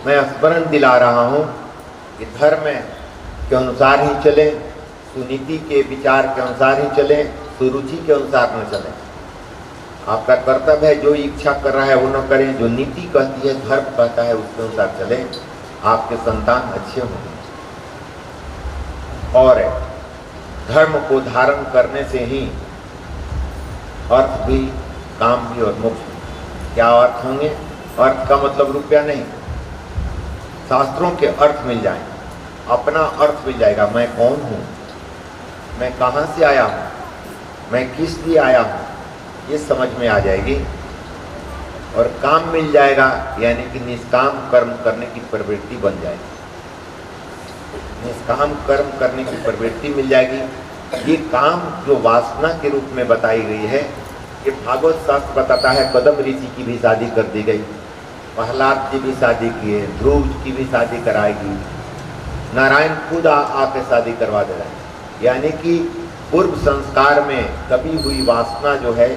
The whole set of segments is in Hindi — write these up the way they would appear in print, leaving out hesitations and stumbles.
मैं स्मरण दिला रहा हूँ कि धर्म के अनुसार ही चलें, सुनीति के विचार के अनुसार ही चलें, सुरुचि के अनुसार न चलें। आपका कर्तव्य है, जो इच्छा कर रहा है वो न करें, जो नीति कहती है, धर्म कहता है, उसके अनुसार चलें। आपके संतान अच्छे होंगे। और धर्म को धारण करने से ही अर्थ भी, काम भी और मोक्ष भी। क्या अर्थ होंगे? अर्थ का मतलब रुपया नहीं, शास्त्रों के अर्थ मिल जाए, अपना अर्थ मिल जाएगा। मैं कौन हूँ, मैं कहाँ से आया हूँ, मैं किस लिए आया हूँ, ये समझ में आ जाएगी। और काम मिल जाएगा, यानी कि निष्काम कर्म करने की प्रवृत्ति बन जाएगी। निष्काम कर्म करने की प्रवृत्ति मिल जाएगी। ये काम जो वासना के रूप में बताई गई है, ये भागवत शास्त्र बताता है। कदम ऋषि की भी शादी कर दी गई, प्रहलाद जी भी शादी किए, ध्रुव की भी शादी कराएगी, नारायण खुद आके शादी करवा दे रहे हैं। यानी कि पूर्व संस्कार में दबी हुई वासना जो है,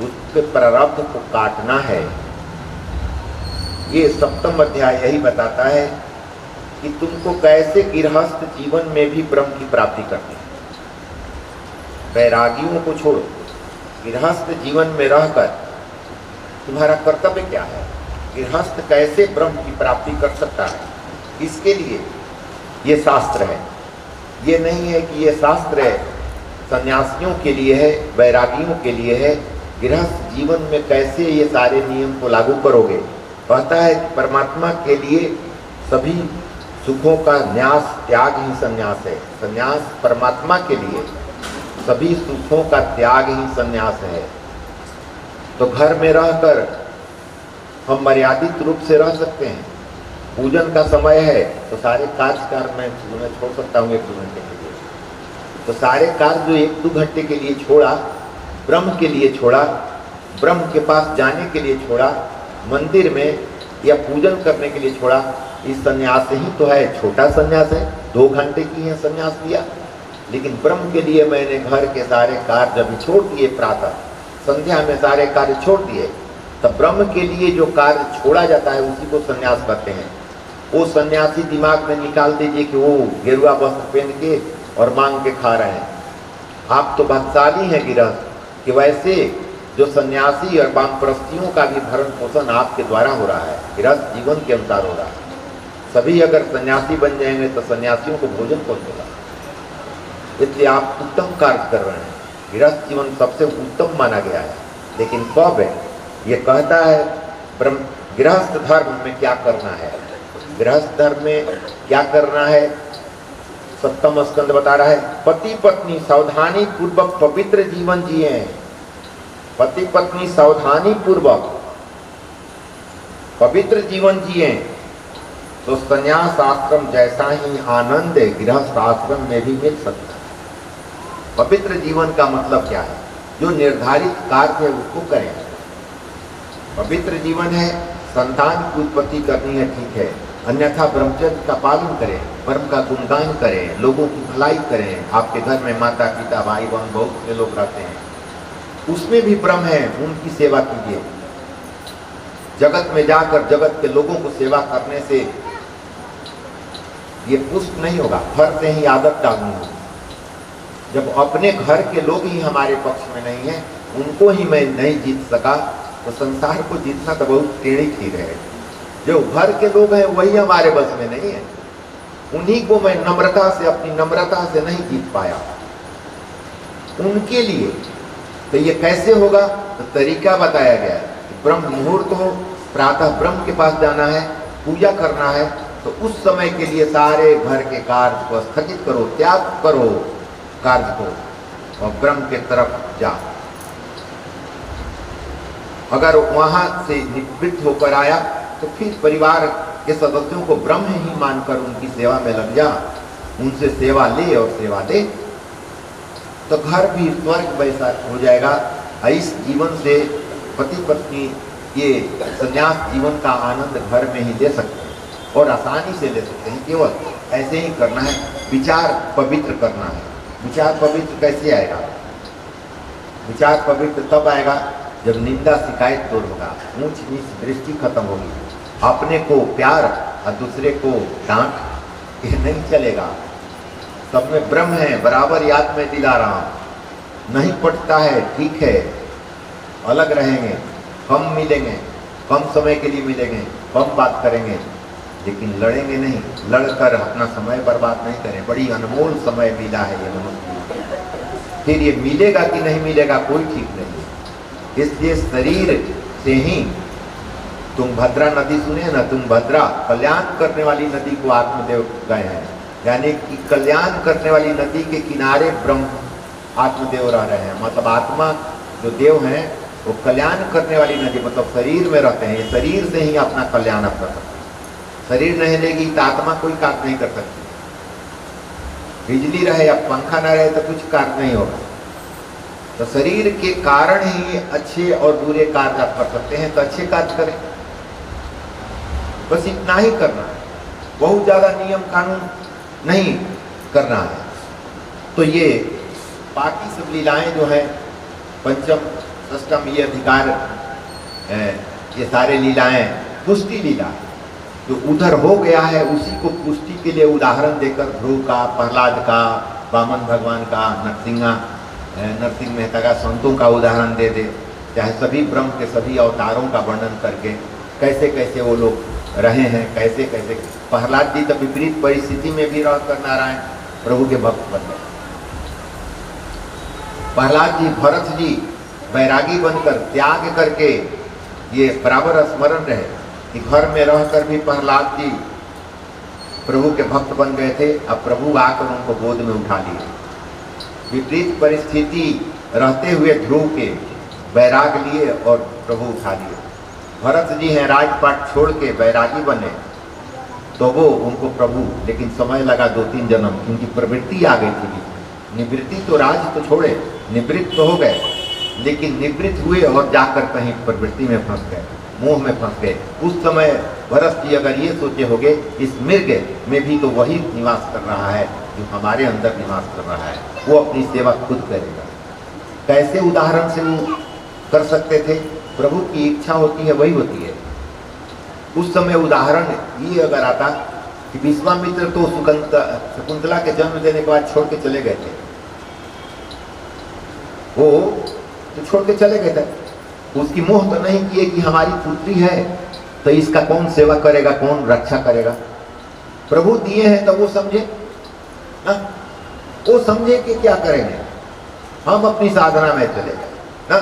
उसके प्रारब्ध को काटना है। ये सप्तम अध्याय यही बताता है कि तुमको कैसे गृहस्थ जीवन में भी ब्रह्म की प्राप्ति करनी है। वैरागियों को छोड़ो, गृहस्थ जीवन में रहकर तुम्हारा कर्तव्य क्या है, गृहस्थ कैसे ब्रह्म की प्राप्ति कर सकता है, इसके लिए ये शास्त्र है। ये नहीं है कि ये शास्त्र है सन्यासियों के लिए है, वैरागियों के लिए है। गृहस्थ जीवन में कैसे ये सारे नियम को लागू करोगे। कहता है कि परमात्मा के लिए सभी सुखों का न्यास, त्याग ही संन्यास है। संन्यास परमात्मा के लिए सभी सुखों का त्याग ही संन्यास है। तो घर में रहकर हम मर्यादित रूप से रह सकते हैं। पूजन का समय है तो सारे कार्य मैं छोड़ सकता हूँ 1-2 घंटे के लिए। तो सारे कार्य जो 1-2 घंटे के लिए छोड़ा, ब्रह्म के लिए छोड़ा, ब्रह्म के पास जाने के लिए छोड़ा, मंदिर में या पूजन करने के लिए छोड़ा, इस संन्यास ही तो है। छोटा संन्यास है, 2 घंटे की है संन्यास लिया। लेकिन ब्रह्म के लिए मैंने घर के सारे कार्य जब छोड़ दिए, प्रातः संध्या में सारे कार्य छोड़ दिए, तब ब्रह्म के लिए जो कार्य छोड़ा जाता है उसी को संन्यास कहते हैं। वो सन्यासी दिमाग में निकाल दीजिए कि वो गेरुआ वस्त्र पहन के और मांग के खा रहे हैं। आप तो भाग्यशाली हैं गृहस्थ कि वैसे जो सन्यासी और वानप्रस्थियों का भी भरण पोषण आपके द्वारा हो रहा है, गृहस्थ जीवन के अनुसार हो रहा है। सभी अगर सन्यासी बन जाएंगे तो सन्यासियों को भोजन कौन देगा? इसलिए आप उत्तम कार्य कर रहे हैं। गृहस्थ जीवन सबसे उत्तम माना गया है। लेकिन कब है ये कहता है ब्रह्म गृहस्थ धर्म में क्या करना है, गृहस्थ धर्म में क्या करना है। 7वां स्कंद बता रहा है, पति पत्नी सावधानी पूर्वक पवित्र जीवन जिए। पति पत्नी सावधानी पूर्वक पवित्र जीवन जिए तो संन्यास आश्रम जैसा ही आनंद गृहस्थ आश्रम में भी मिल सकता है। पवित्र जीवन का मतलब क्या है? जो निर्धारित कार्य है उसको करें। पवित्र जीवन है, संतान की उत्पत्ति करनी है, ठीक है, अन्यथा ब्रह्मचर्य का पालन करें, ब्रह्म का गुणगान करें, लोगों की भलाई करें। आपके घर में माता पिता भाई बहन बहुत से लोग रहते हैं, उसमें भी ब्रह्म है, उनकी सेवा कीजिए। जगत में जाकर जगत के लोगों को सेवा करने से ये पुष्ट नहीं होगा, घर से ही आदत डालनी होगी। जब अपने घर के लोग ही हमारे पक्ष में नहीं है, उनको ही मैं नहीं जीत सका, तो संसार को जीतना तो बहुत टेढ़ी खीर है। जो घर के लोग हैं वही हमारे बस में नहीं है, उन्हीं को मैं नम्रता से, अपनी नम्रता से नहीं जीत पाया। उनके लिए तो ये कैसे होगा? तो तरीका बताया गया है। ब्रह्म मुहूर्त हो, प्रातः ब्रह्म के पास जाना है, पूजा करना है, तो उस समय के लिए सारे घर के कार्य को स्थगित करो, त्याग करो कार्य को और ब्रह्म के तरफ जा। अगर वहां से निवृत्त होकर आया तो फिर परिवार के सदस्यों को ब्रह्म ही मानकर उनकी सेवा में लग जा, उनसे सेवा ले और सेवा दे, तो घर भी स्वर्ग वैसा हो जाएगा। इस जीवन से पति पत्नी ये संन्यास जीवन का आनंद घर में ही ले सकते हैं और आसानी से ले सकते हैं। केवल ऐसे ही करना है, विचार पवित्र करना है। विचार पवित्र कैसे आएगा? विचार पवित्र तब आएगा जब निंदा शिकायत दूर होगा, ऊंच नीच दृष्टि खत्म होगी, अपने को प्यार और दूसरे को डांट, ये नहीं चलेगा। सब में ब्रह्म है, बराबर याद में दिला रहा हूं। नहीं पटता है, ठीक है, अलग रहेंगे, कम मिलेंगे, कम समय के लिए मिलेंगे, कम बात करेंगे, लेकिन लड़ेंगे नहीं। लड़कर अपना समय बर्बाद नहीं करें। बड़ी अनमोल समय मिला है ये मनुष्य, फिर ये मिलेगा कि नहीं मिलेगा कोई ठीक नहीं। इसलिए शरीर से ही, तुंगभद्रा नदी सुने ना, तुंगभद्रा कल्याण करने वाली नदी को आत्मदेव गए हैं, यानी कि कल्याण करने वाली नदी के किनारे ब्रह्म आत्मदेव रह रहे हैं। मतलब आत्मा जो देव हैं वो कल्याण करने वाली नदी, मतलब शरीर में रहते हैं। ये शरीर से ही अपना कल्याण अपना सकते हैं। शरीर नहीं रहेगी तो आत्मा कोई कार्य नहीं कर सकती। बिजली रहे या पंखा न रहे तो कुछ कार्य नहीं होगा। तो शरीर के कारण ही अच्छे और बुरे कार्य आप कर सकते हैं, तो अच्छे कार्य करें, बस इतना ही करना है। बहुत ज्यादा नियम कानून नहीं करना है। तो ये बाकी सब लीलाएं जो है, पंचम षष्टम ये अधिकार, ये सारे लीलाएं पुष्टि लीला है। जो उधर हो गया है उसी को पुष्टि के लिए उदाहरण देकर ध्रुव का, प्रहलाद का, वामन भगवान का, नरसिंह मेहता का, संतों का उदाहरण दे दे, चाहे सभी ब्रह्म के सभी अवतारों का वर्णन करके कैसे कैसे वो लोग रहे हैं, कैसे कैसे। प्रहलाद जी तो विपरीत परिस्थिति में भी रहकर नारायण प्रभु के भक्त बन गए। प्रहलाद जी, भरत जी बैरागी बनकर त्याग करके, ये बराबर स्मरण रहे कि घर में रहकर भी प्रहलाद जी प्रभु के भक्त बन गए थे। अब प्रभु आकर उनको गोद में उठा लिए। विपरीत परिस्थिति रहते हुए ध्रुव के बैराग लिए और प्रभु उठा लिए। भरत जी हैं, राजपाट छोड़ के बैरागी बने, तो वो उनको प्रभु, लेकिन समय लगा 2-3 जन्म, क्योंकि प्रवृत्ति आ गई थी। निवृत्ति तो राज तो छोड़े, निवृत्त तो हो गए, लेकिन निवृत्त हुए और जाकर कहीं प्रवृत्ति में फंस गए, मोह में फंस गए। उस समय भरत जी अगर ये सोचे होंगे, इस मृग में भी तो वही निवास कर रहा है जो हमारे अंदर निवास कर रहा है, वो अपनी सेवा खुद करेगा। कैसे उदाहरण से वो कर सकते थे? प्रभु की इच्छा होती है वही होती है। उस समय उदाहरण ये अगर आता कि विश्वामित्र तो शकुंतला के जन्म देने के बाद छोड़ के चले गए थे, वो तो छोड़ के चले गए थे, उसकी मोह तो नहीं किए कि हमारी पुत्री है तो इसका कौन सेवा करेगा, कौन रक्षा करेगा। प्रभु दिए हैं तो वो समझे ना, वो समझे कि क्या करेंगे, हम अपनी साधना में चले गए ना।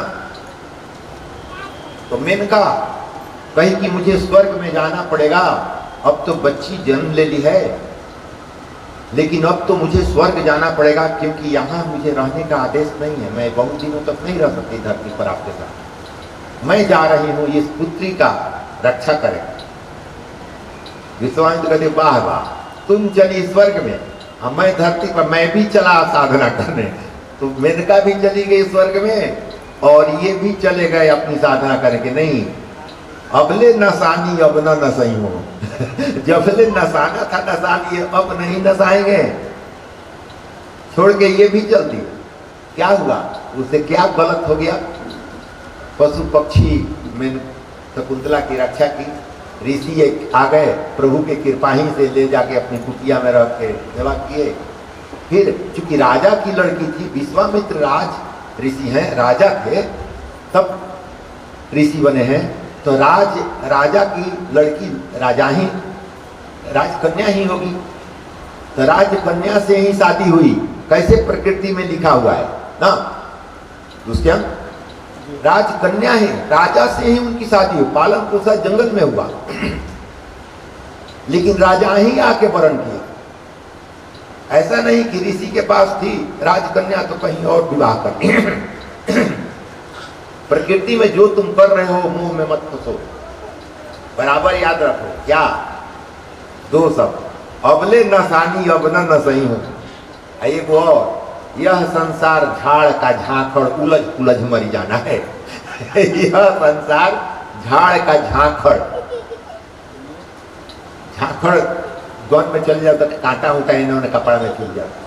तो मेनका कही कि मुझे स्वर्ग में जाना पड़ेगा, अब तो बच्ची जन्म ले ली है, लेकिन अब तो मुझे स्वर्ग जाना पड़ेगा, क्योंकि यहाँ मुझे रहने का आदेश नहीं है, मैं बहुत दिनों तक नहीं रह सकती धरती पर आपके साथ, मैं जा रही हूँ, इस पुत्री का रक्षा करें। विश्वामित्र कहते वाह वाह, तुम चली स्वर्ग में, मैं धरती पर, मैं भी चला साधना करने। तो मेनका भी चली गई स्वर्ग में और ये भी चले गए अपनी साधना करके। नहीं, अबले नसानी अब न नसई हो जबले नसाना था नसा लिए, अब नहीं नसाएंगे, छोड़ के ये भी चल दी। क्या हुआ, उसे क्या गलत हो गया? पशु पक्षी में शकुंतला की रक्षा की, ऋषि आ गए, प्रभु के कृपा ही से ले जाके अपनी कुटिया में रख के सेवा किए। फिर चूंकि राजा की लड़की थी, विश्वामित्र राज ऋषि हैं, राजा थे, तब ऋषि बने हैं, तो राजा की लड़की राजा ही, राजकन्या ही होगी, तो राजकन्या से ही शादी हुई। कैसे प्रकृति में लिखा हुआ है ना, उसके राजकन्या है, राजा से ही उनकी शादी हुई, पालन पोषण जंगल में हुआ लेकिन राजा ही आके वरण किया। ऐसा नहीं कि ऋषि के पास थी राजकन्या तो कहीं और विवाह कर प्रकृति में जो तुम कर रहे हो मोह में मत फंसो, बराबर याद रखो। क्या दो सब, अबले नसानी अब न सही हो। एक और, यह संसार झाड़ का झांखड़ उलझ उलझ मरी जाना है यह संसार झाड़ का झांखड़, झांखड़ गौन में चल जाता, कांटा उठा इन्होंने कपड़ा में चल जाता।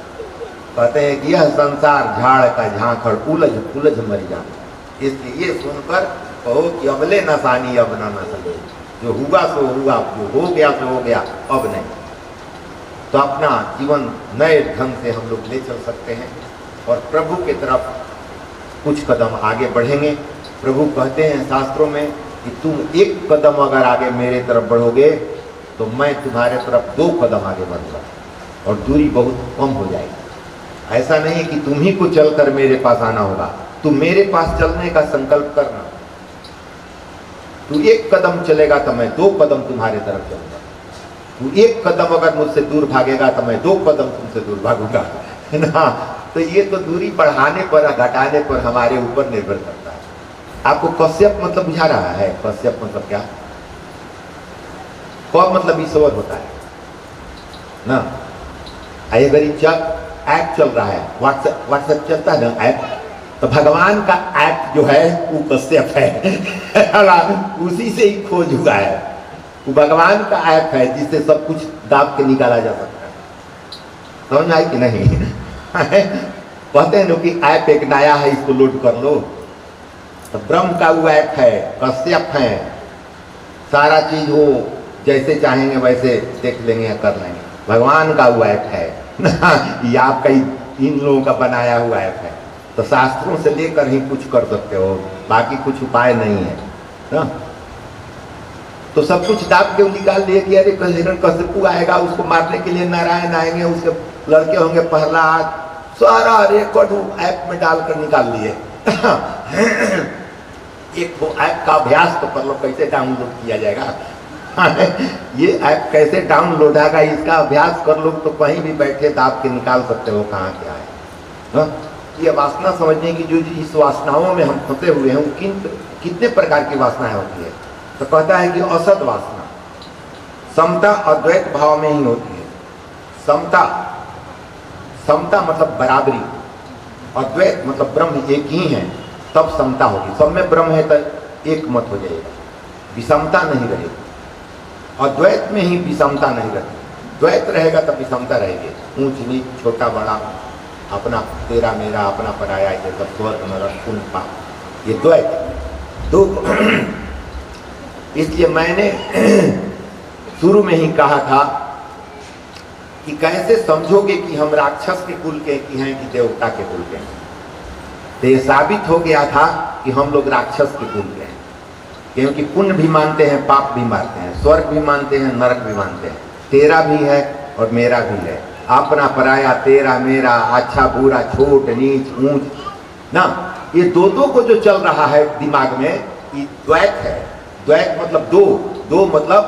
कहते हैं कि यह संसार झाड़ का झांखड़ उलझ उलझ मरी जाना। इसलिए ये सुनकर कहो कि अबले नसानी अब न सही, जो हुआ सो हुआ, जो हो गया सो हो गया, अब नहीं। तो अपना जीवन नए ढंग से हम लोग ले चल सकते हैं और प्रभु की तरफ कुछ कदम आगे बढ़ेंगे। प्रभु कहते हैं शास्त्रों में कि तुम एक कदम अगर आगे मेरे तरफ बढ़ोगे तो मैं तुम्हारे तरफ 2 कदम आगे बढ़ूंगा और दूरी बहुत कम हो जाएगी। ऐसा नहीं कि तुम ही को चलकर मेरे पास आना होगा, तुम मेरे पास चलने का संकल्प करना। तू 1 कदम चलेगा तो मैं 2 कदम तुम्हारे तरफ चलूंगा। तू 1 कदम अगर मुझसे दूर भागेगा तो मैं 2 कदम तुमसे दूर भागूंगा, है ना। तो ये तो दूरी बढ़ाने पर घटाने पर हमारे ऊपर निर्भर करता है। आपको कश्यप मतलब बुझा रहा है? कश्यप मतलब क्या? क मतलब ईश्वर होता है ना। अगर ऐप चल रहा है, व्हाट्सएप चलता है ना ऐप, तो भगवान का ऐप जो है वो कश्यप है उसी से ही खोज हुआ है। वो भगवान का ऐप है जिससे सब कुछ दाब के निकाला जा सकता है। समझ में आई कि नहीं? कहते हैं लोग कि ऐप एक नया है, इसको लोड कर लो। तो ब्रह्म का वो ऐप है, कश्यप है। सारा चीज वो जैसे चाहेंगे वैसे देख लेंगे या कर लेंगे। भगवान का वो ऐप है ये आपका इन लोगों का बनाया हुआ ऐप है। तो शास्त्रों से लेकर ही कुछ कर सकते हो, बाकी कुछ उपाय नहीं है ना। तो सब कुछ दाब के निकाल दिए कि अरे हिरण्यकशिपु आएगा, उसको मारने के लिए नारायण आएंगे, उसके लड़के होंगे प्रहलाद, सारा रिकॉर्ड ऐप में डालकर निकाल लिए। एक तो ऐप का अभ्यास तो कर लो, कैसे डाउनलोड किया जाएगा ये ऐप कैसे डाउनलोड आएगा, इसका अभ्यास कर लो तो कहीं भी बैठे दाब के निकाल सकते हो कहाँ क्या है ना। ये वासना समझने की, जो इस वासनाओं में हम फंसे हुए हैं, कितने प्रकार की वासनाएं होती है। तो कहता है कि असद वासना समता अद्वैत भाव में ही होती है। समता मतलब बराबरी, अद्वैत मतलब ब्रह्म एक ही है, तब समता होगी। सब में ब्रह्म है तो एक मत हो जाएगा, विषमता नहीं रहेगी। अद्वैत में ही विषमता नहीं रहती, द्वैत रहेगा तब विषमता रहेगी। ऊंच नीच, छोटा बड़ा, अपना तेरा मेरा, अपना पराया, ये सब स्वर्ग नरक पुण्य पाप, ये द्वैत दो। इसलिए मैंने शुरू में ही कहा था कि कैसे समझोगे कि हम राक्षस के कुल के की हैं कि देवता के कुल के हैं। तो ये साबित हो गया था कि हम लोग राक्षस के कुल के हैं, क्योंकि पुण्य भी मानते हैं, पाप भी मानते हैं, स्वर्ग भी मानते हैं, नरक भी मानते हैं। तेरा भी है और मेरा भी है, अपना पराया, तेरा मेरा, अच्छा बुरा, छोट नीच ऊंच ना, ये दो को जो चल रहा है दिमाग में, ये द्वैत है। द्वैत मतलब दो मतलब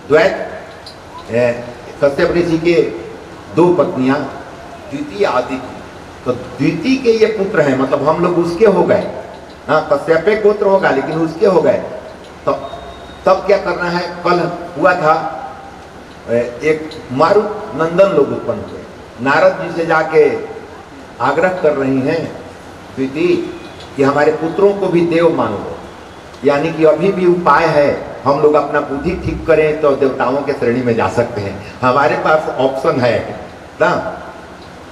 द्वैत। कश्यप ऋषि के 2 पत्नियां, द्वितीय आदित्य, तो द्वितीय के ये पुत्र हैं, मतलब हम लोग उसके हो गए। हाँ, कश्यपे गोत्र होगा लेकिन उसके हो गए। तो तब क्या करना है? कल हुआ था एक मारुत नंदन लोग उत्पन्न हुए, नारद जी से जाके आग्रह कर रही हैं द्वितीय कि हमारे पुत्रों को भी देव मानो, यानी कि अभी भी उपाय है, हम लोग अपना बुद्धि ठीक करें तो देवताओं के श्रेणी में जा सकते हैं, हमारे पास ऑप्शन है ना।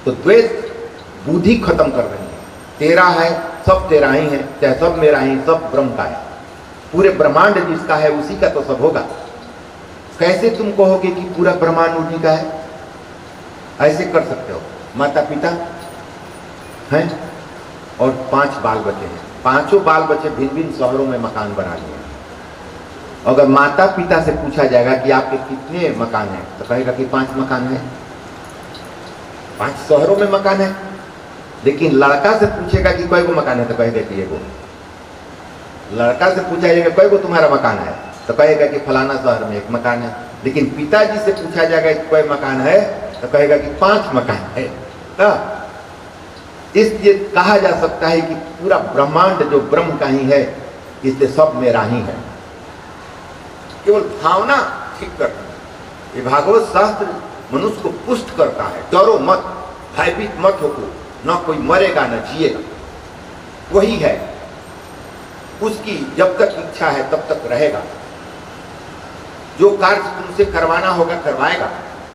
तो द्वेष बुद्धि खत्म कर रही है। तेरा है, सब तेरा ही है, चाहे सब मेरा ही, सब ब्रह्म का है, पूरे ब्रह्मांड जिसका है उसी का तो सब होगा। कैसे तुम कहोगे कि पूरा ब्रह्मांड उन्हीं का है? ऐसे कर सकते हो? माता पिता हैं और 5 बाल बच्चे हैं, 5 बाल बच्चे भिन्न भिन्न शहरों में मकान बना लिए। अगर माता पिता से पूछा जाएगा कि आपके कितने मकान हैं, तो कहेगा कि 5 मकान है, 5 शहरों में मकान है। लेकिन लड़का से पूछेगा कि कई गो मकान है, तो कहेगा कि एगो। लड़का से पूछा जाएगा कई गो तुम्हारा मकान है, तो कहेगा कि फलाना शहर में 1 मकान है। लेकिन पिताजी से पूछा जाएगा कि कोई मकान है, तो कहेगा कि 5 मकान है ना। इसलिए कहा जा सकता है कि पूरा ब्रह्मांड जो ब्रह्म का ही है, इसलिए सब मेरा ही है। केवल भावना ठीक करना है। ये भागवत शास्त्र मनुष्य को पुष्ट करता है, डरो मत, भयभीत मत हो, न कोई मरेगा न जिएगा, वही है। उसकी जब तक इच्छा है तब तक रहेगा, जो कार्य तुमसे करवाना होगा करवाएगा।